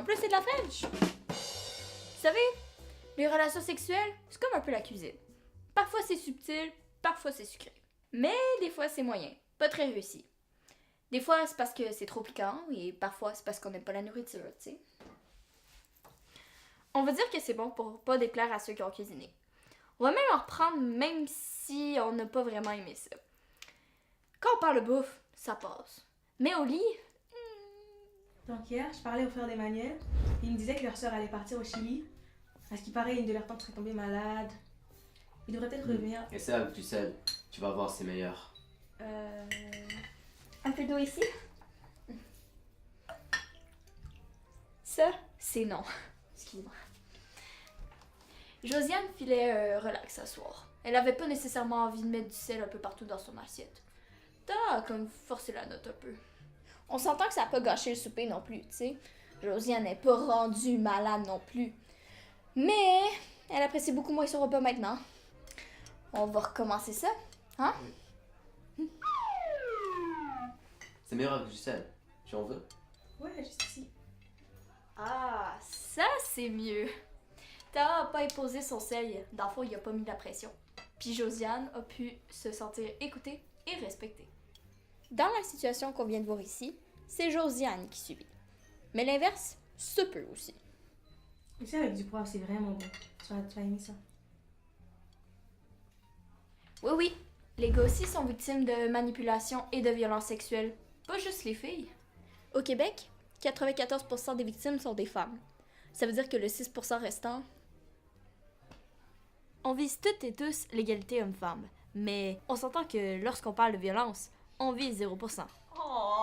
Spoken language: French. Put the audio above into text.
En plus, c'est de la French. Vous savez, les relations sexuelles, c'est comme un peu la cuisine. Parfois c'est subtil, parfois c'est sucré. Mais des fois c'est moyen, pas très réussi. Des fois c'est parce que c'est trop piquant et parfois c'est parce qu'on n'aime pas la nourriture, tu sais. On va dire que c'est bon pour pas déplaire à ceux qui ont cuisiné. On va même en reprendre même si on n'a pas vraiment aimé ça. Quand on parle de bouffe, ça passe. Mais au lit, Donc hier, je parlais au frère d'Emmanuel et il me disait que leur sœur allait partir au Chili. À ce qui paraît, une de leurs tantes serait tombée malade. Il devrait peut-être revenir. Et ça avec du sel, tu vas voir, c'est meilleur. un peu d'eau ici. Ça, c'est non. Excuse-moi. Josiane filait relax ce soir. Elle avait pas nécessairement envie de mettre du sel un peu partout dans son assiette. T'as comme forcé la note un peu. On s'entend que ça a pas gâché le souper non plus, tu sais. Josiane n'est pas rendue malade non plus. Mais elle apprécie beaucoup moins son repas maintenant. On va recommencer ça, hein? C'est meilleur avec du sel. Tu en veux? Ouais, juste ici. Ah, ça c'est mieux. Tara a pas imposé son sel, dans le fond il a pas mis la pression. Puis Josiane a pu se sentir écoutée et respectée. Dans la situation qu'on vient de voir ici, c'est Josiane qui subit. Mais l'inverse se peut aussi. Tu sais, avec du poivre, c'est vraiment bon. Tu vas aimer ça. Oui, les gars aussi sont victimes de manipulation et de violences sexuelles, pas juste les filles. Au Québec, 94% des victimes sont des femmes. Ça veut dire que le 6% restant... On vise toutes et tous l'égalité homme-femme, mais on s'entend que lorsqu'on parle de violence, on vise 0%. Oh,